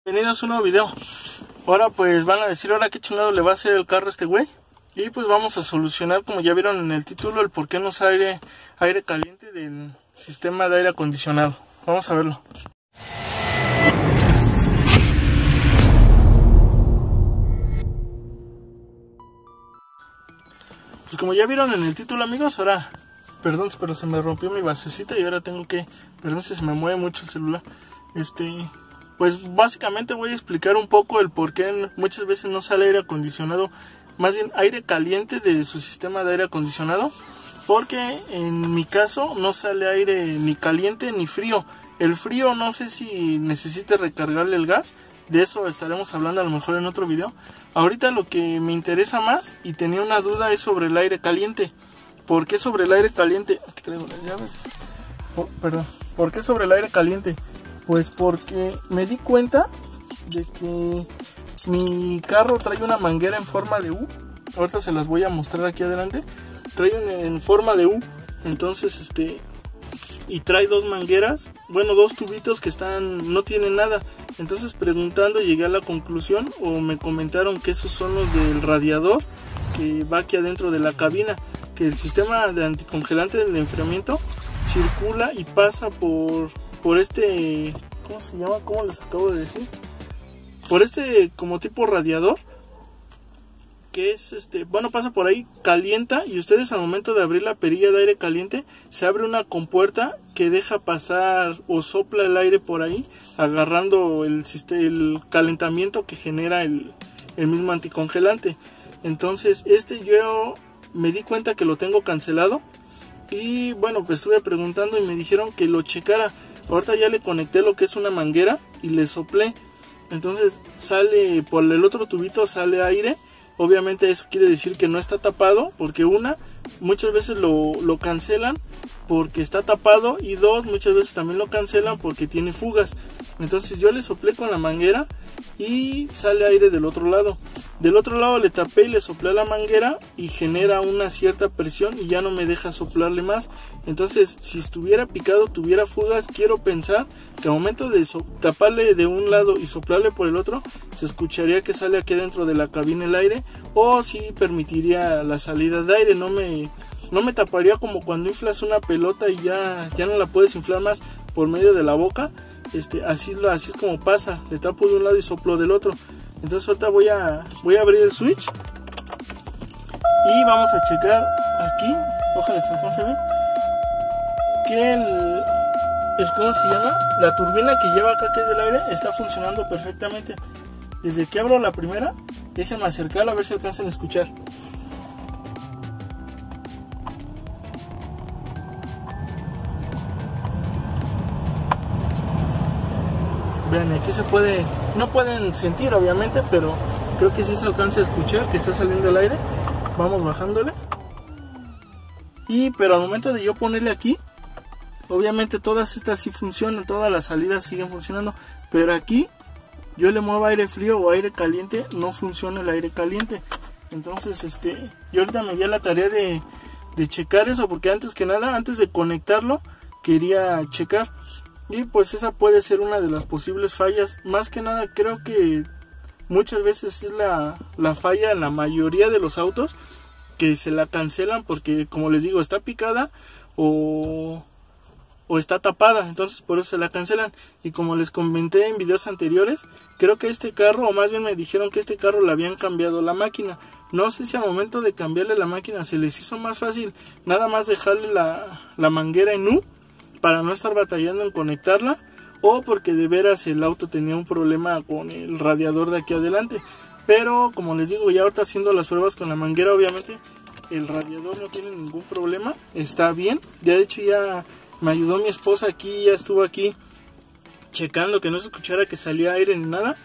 Bienvenidos a un nuevo video. Ahora pues van a decir, ahora qué chingado le va a hacer el carro a este güey. Y pues vamos a solucionar, como ya vieron en el título, el por qué no sale aire caliente del sistema de aire acondicionado. Vamos a verlo. Pues como ya vieron en el título, amigos, ahora, perdón, pero se me rompió mi basecita y ahora tengo que, perdón si se me mueve mucho el celular. Pues básicamente voy a explicar un poco el por qué muchas veces no sale aire acondicionado, más bien aire caliente de su sistema de aire acondicionado, porque en mi caso no sale aire ni caliente ni frío. El frío no sé si necesite recargarle el gas, de eso estaremos hablando a lo mejor en otro video. Ahorita lo que me interesa más y tenía una duda es sobre el aire caliente. ¿Por qué sobre el aire caliente? Aquí traigo las llaves. ¿Por qué sobre el aire caliente? Pues porque me di cuenta de que mi carro trae una manguera en forma de U. Ahorita se las voy a mostrar aquí adelante. Trae en forma de U. Entonces y trae dos mangueras, bueno, dos tubitos que no tienen nada. Entonces preguntando llegué a la conclusión, o me comentaron que esos son los del radiador que va aquí adentro de la cabina, que el sistema de anticongelante del enfriamiento circula y pasa por ¿cómo se llama? ¿Cómo les acabo de decir? Por como tipo radiador, que es bueno, pasa por ahí, calienta, y ustedes al momento de abrir la perilla de aire caliente se abre una compuerta que deja pasar o sopla el aire por ahí, agarrando el calentamiento que genera el mismo anticongelante. Entonces yo me di cuenta que lo tengo cancelado, y bueno, pues estuve preguntando y me dijeron que lo checara. Ahorita ya le conecté lo que es una manguera y le soplé, entonces sale por el otro tubito, sale aire. Obviamente eso quiere decir que no está tapado, porque muchas veces lo cancelan porque está tapado, y dos, muchas veces también lo cancelan porque tiene fugas. Entonces yo le soplé con la manguera y sale aire del otro lado. Del otro lado le tapé y le soplé a la manguera y genera una cierta presión y ya no me deja soplarle más. Entonces si estuviera picado, tuviera fugas, quiero pensar que al momento de taparle de un lado y soplarle por el otro, se escucharía que sale aquí dentro de la cabina el aire, o si permitiría la salida de aire. No me taparía como cuando inflas una pelota y ya no la puedes inflar más por medio de la boca. Así es como pasa, le tapo de un lado y soplo del otro. Entonces ahorita voy a abrir el switch y vamos a checar aquí, ojalá se ve, que ¿cómo se llama? La turbina que lleva acá, que es del aire, está funcionando perfectamente. Desde que abro la primera, déjenme acercarla a ver si alcanzan a escuchar. Vean, aquí no pueden sentir obviamente, pero creo que sí se alcanza a escuchar que está saliendo el aire. Vamos bajándole. Pero al momento de yo ponerle aquí, obviamente todas estas sí funcionan, todas las salidas siguen funcionando, pero aquí yo le muevo aire frío o aire caliente, no funciona el aire caliente. Entonces yo ahorita me di a la tarea de checar eso, porque antes que nada, antes de conectarlo, quería checar. Y pues esa puede ser una de las posibles fallas. Más que nada creo que muchas veces es la falla en la mayoría de los autos, que se la cancelan porque, como les digo, está picada o está tapada, entonces por eso se la cancelan. Y como les comenté en videos anteriores, creo que este carro, o más bien me dijeron que este carro le habían cambiado la máquina. No sé si al momento de cambiarle la máquina se les hizo más fácil nada más dejarle la manguera en U para no estar batallando en conectarla, o porque de veras el auto tenía un problema con el radiador de aquí adelante. Pero como les digo, ya ahorita haciendo las pruebas con la manguera, obviamente el radiador no tiene ningún problema, está bien. Ya de hecho ya me ayudó mi esposa aquí, ya estuvo aquí checando que no se escuchara que salía aire ni nada.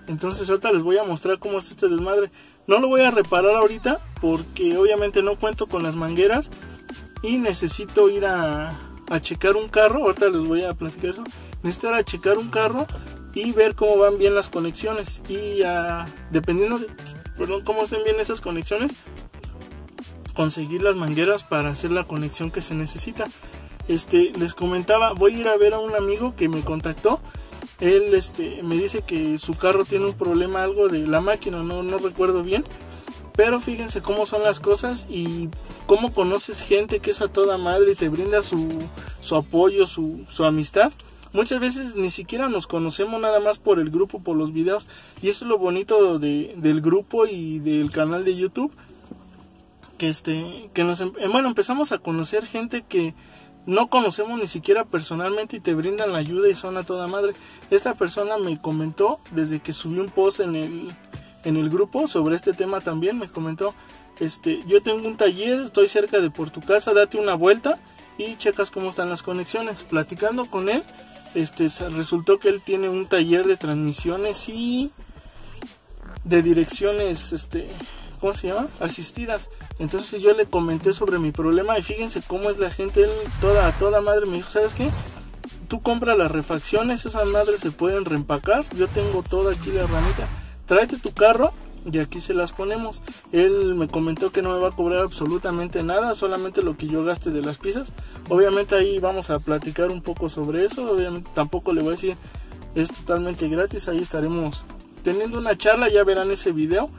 Entonces ahorita les voy a mostrar cómo está este desmadre. No lo voy a reparar ahorita porque obviamente no cuento con las mangueras y necesito ir a checar un carro. Ahorita les voy a platicar eso. Necesito ir a checar un carro y ver cómo van bien las conexiones, y dependiendo de cómo estén bien esas conexiones, conseguir las mangueras para hacer la conexión que se necesita. Les comentaba, voy a ir a ver a un amigo que me contactó Él me dice que su carro tiene un problema, algo de la máquina, no recuerdo bien. Pero fíjense cómo son las cosas y cómo conoces gente que es a toda madre y te brinda su apoyo, su amistad. Muchas veces ni siquiera nos conocemos, nada más por el grupo, por los videos. Y eso es lo bonito del grupo y del canal de YouTube. Que empezamos a conocer gente que no conocemos ni siquiera personalmente y te brindan la ayuda y son a toda madre. Esta persona me comentó desde que subí un post en el grupo sobre este tema también, me comentó, yo tengo un taller, estoy cerca de por tu casa, date una vuelta y checas cómo están las conexiones. Platicando con él, resultó que él tiene un taller de transmisiones y de direcciones, ¿cómo se llama? Asistidas. Entonces yo le comenté sobre mi problema y fíjense cómo es la gente. Él a toda madre me dijo, ¿sabes qué? Tú compras las refacciones, esas madres se pueden reempacar, yo tengo toda aquí la herramienta, tráete tu carro y aquí se las ponemos. Él me comentó que no me va a cobrar absolutamente nada, solamente lo que yo gaste de las piezas. Obviamente ahí vamos a platicar un poco sobre eso, obviamente tampoco le voy a decir es totalmente gratis, ahí estaremos teniendo una charla, ya verán ese video.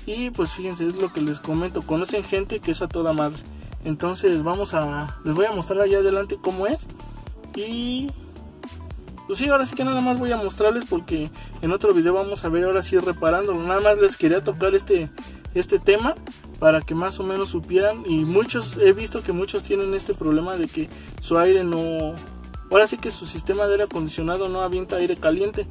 Y pues fíjense, es lo que les comento, conocen gente que es a toda madre. Entonces les voy a mostrar allá adelante cómo es. Y pues sí, ahora sí que nada más voy a mostrarles porque en otro video vamos a ver ahora sí reparándolo. Nada más les quería tocar este tema para que más o menos supieran. Y he visto que muchos tienen este problema de que su aire no, ahora sí que su sistema de aire acondicionado no avienta aire caliente.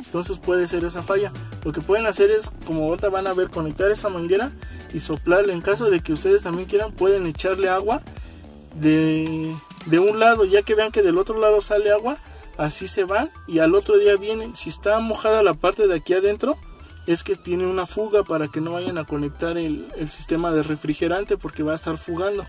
Entonces puede ser esa falla. Lo que pueden hacer es, como ahorita van a ver, conectar esa manguera y soplarle. En caso de que ustedes también quieran, pueden echarle agua de un lado, ya que vean que del otro lado sale agua, así se van y al otro día vienen. Si está mojada la parte de aquí adentro, es que tiene una fuga para que no vayan a conectar el sistema de refrigerante, porque va a estar fugando.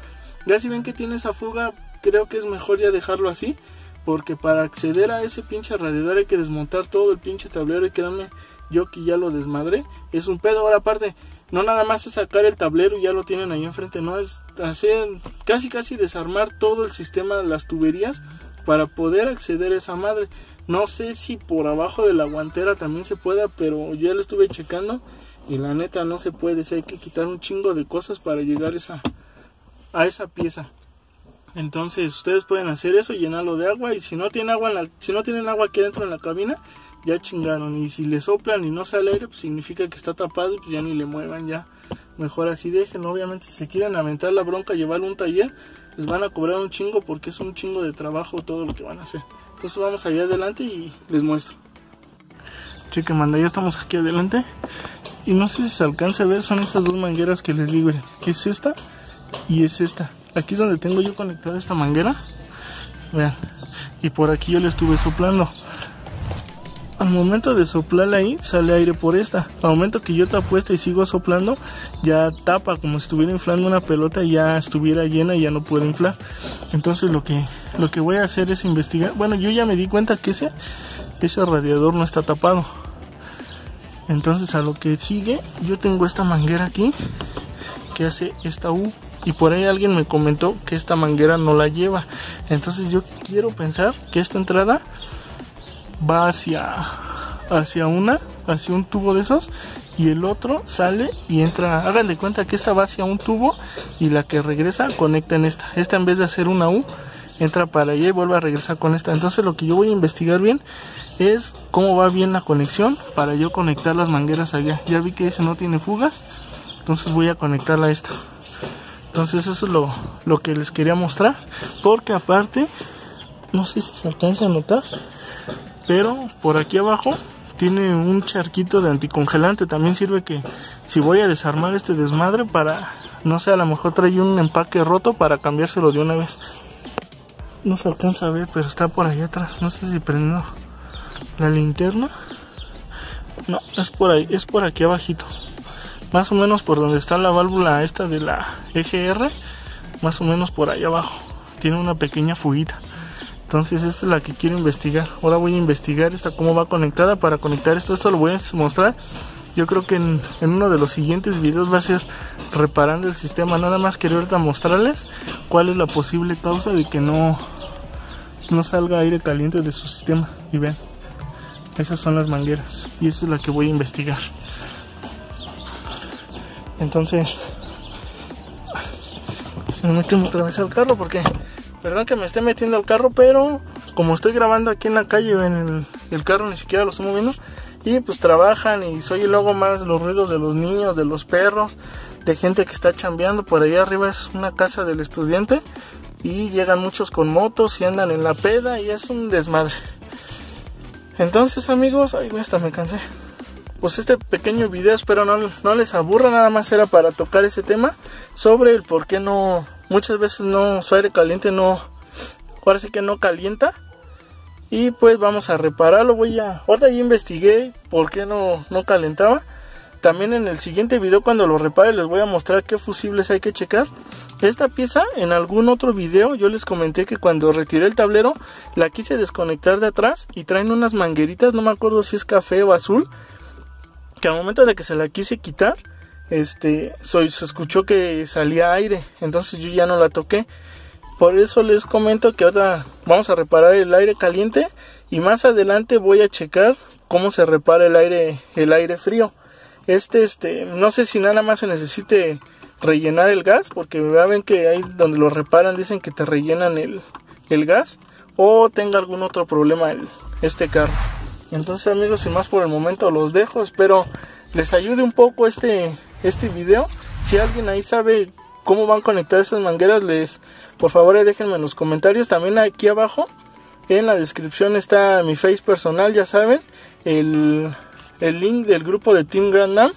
Ya si ven que tiene esa fuga, creo que es mejor ya dejarlo así, porque para acceder a ese pinche radiador hay que desmontar todo el pinche tablero. Y créanme, yo que ya lo desmadré, es un pedo. Ahora aparte, no nada más es sacar el tablero y ya lo tienen ahí enfrente, no, es hacer casi desarmar todo el sistema de las tuberías para poder acceder a esa madre. No sé si por abajo de la guantera también se pueda, pero ya lo estuve checando y la neta no se puede. Hay que quitar un chingo de cosas para llegar a esa pieza. Entonces ustedes pueden hacer eso, llenarlo de agua, y si no tienen agua aquí dentro en la cabina, ya chingaron. Y si le soplan y no sale aire, pues significa que está tapado y pues ya ni le muevan, ya mejor así déjenlo. Obviamente si se quieren aventar la bronca, llevarlo a un taller, les van a cobrar un chingo porque es un chingo de trabajo todo lo que van a hacer. Entonces vamos allá adelante y les muestro. Chequen, manda, ya estamos aquí adelante y no sé si se alcanza a ver, son esas dos mangueras que les digo, es esta y es esta. Aquí es donde tengo yo conectada esta manguera, vean, y por aquí yo le estuve soplando. Al momento de soplarle ahí, sale aire por esta. Al momento que yo tapo esta y sigo soplando, ya tapa como si estuviera inflando una pelota y ya estuviera llena y ya no puede inflar. Entonces lo que voy a hacer es investigar. Bueno, yo ya me di cuenta que ese radiador no está tapado. Entonces a lo que sigue, yo tengo esta manguera aquí que hace esta U. Y por ahí alguien me comentó que esta manguera no la lleva. Entonces yo quiero pensar que esta entrada va hacia un tubo de esos, y el otro sale y entra. Hagan de cuenta que esta va hacia un tubo y la que regresa conecta en esta. Esta, en vez de hacer una U, entra para allá y vuelve a regresar con esta. Entonces lo que yo voy a investigar bien es cómo va bien la conexión para yo conectar las mangueras allá. Ya vi que ese no tiene fugas, entonces voy a conectarla a esta. Entonces eso es lo que les quería mostrar, porque aparte, no sé si se alcanza a notar, pero por aquí abajo tiene un charquito de anticongelante. También sirve que si voy a desarmar este desmadre, para, no sé, a lo mejor trae un empaque roto para cambiárselo de una vez. No se alcanza a ver, pero está por allá atrás. No sé si prendo la linterna. No, es por ahí, es por aquí abajito. Más o menos por donde está la válvula esta de la EGR, más o menos por ahí abajo. Tiene una pequeña fuguita. Entonces esta es la que quiero investigar. Ahora voy a investigar esta cómo va conectada para conectar esto. Esto lo voy a mostrar. Yo creo que en uno de los siguientes videos va a ser reparando el sistema. Nada más quería ahorita mostrarles cuál es la posible causa de que no salga aire caliente de su sistema. Y vean, Esas son las mangueras y esa es la que voy a investigar. Entonces me meto otra vez al carro porque, perdón que me esté metiendo al carro, pero como estoy grabando aquí en la calle, en el carro ni siquiera lo estoy moviendo, y pues trabajan y soy luego más los ruidos de los niños, de los perros, de gente que está chambeando. Por allá arriba es una casa del estudiante y llegan muchos con motos y andan en la peda y es un desmadre. Entonces, amigos, ay, hasta me cansé. Pues este pequeño video espero no les aburra, nada más era para tocar ese tema sobre el por qué no, muchas veces no, su aire caliente no, ahora sí que no calienta. Y pues vamos a repararlo, ahorita ya investigué por qué no calentaba. También en el siguiente video cuando lo repare les voy a mostrar qué fusibles hay que checar. Esta pieza en algún otro video yo les comenté que cuando retiré el tablero la quise desconectar de atrás y traen unas mangueritas, no me acuerdo si es café o azul, que al momento de que se la quise quitar, se escuchó que salía aire, entonces yo ya no la toqué. Por eso les comento que ahora vamos a reparar el aire caliente y más adelante voy a checar cómo se repara el aire frío. No sé si nada más se necesite rellenar el gas, porque ya ven que ahí donde lo reparan dicen que te rellenan el gas, o tenga algún otro problema este carro. Entonces, amigos, sin más por el momento los dejo. Espero les ayude un poco este video. Si alguien ahí sabe cómo van a conectar esas mangueras, por favor déjenme en los comentarios. También aquí abajo en la descripción está mi face personal, ya saben, el link del grupo de Team Grand Nam.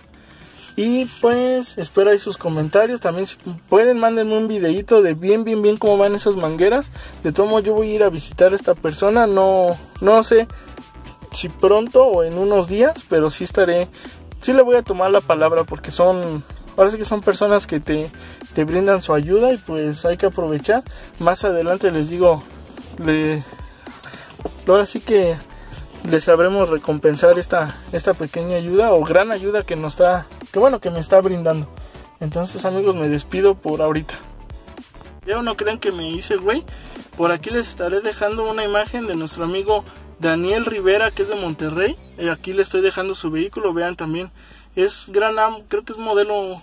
Y pues espero ahí sus comentarios. También si pueden, mándenme un videito de bien cómo van esas mangueras. De todo modo yo voy a ir a visitar a esta persona, no sé si pronto o en unos días, pero sí le voy a tomar la palabra, porque ahora sí que son personas que te brindan su ayuda y pues hay que aprovechar. Más adelante les digo, ahora sí que les sabremos recompensar esta pequeña ayuda o gran ayuda que me está brindando. Entonces, amigos, me despido por ahorita. Ya no crean que me hice güey. Por aquí les estaré dejando una imagen de nuestro amigo Daniel Rivera, que es de Monterrey. Aquí le estoy dejando su vehículo, vean también. Es Grand Am, creo que es modelo,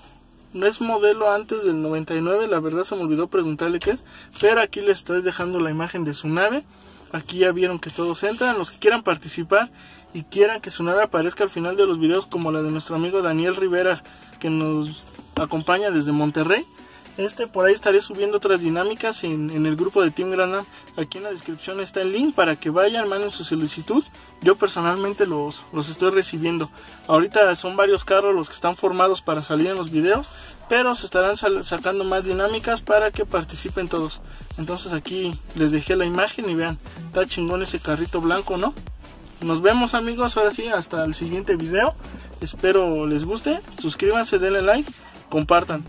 no es modelo antes del 99, la verdad se me olvidó preguntarle qué es. Pero aquí les estoy dejando la imagen de su nave. Aquí ya vieron que todos entran. Los que quieran participar y quieran que su nave aparezca al final de los videos, como la de nuestro amigo Daniel Rivera, que nos acompaña desde Monterrey, por ahí estaré subiendo otras dinámicas en el grupo de Team Grand Am. Aquí en la descripción está el link para que vayan, manden su solicitud. Yo personalmente los estoy recibiendo. Ahorita son varios carros los que están formados para salir en los videos, pero se estarán sacando más dinámicas para que participen todos. Entonces aquí les dejé la imagen y vean, está chingón ese carrito blanco, ¿no? Nos vemos, amigos, ahora sí, hasta el siguiente video. Espero les guste, suscríbanse, denle like, compartan.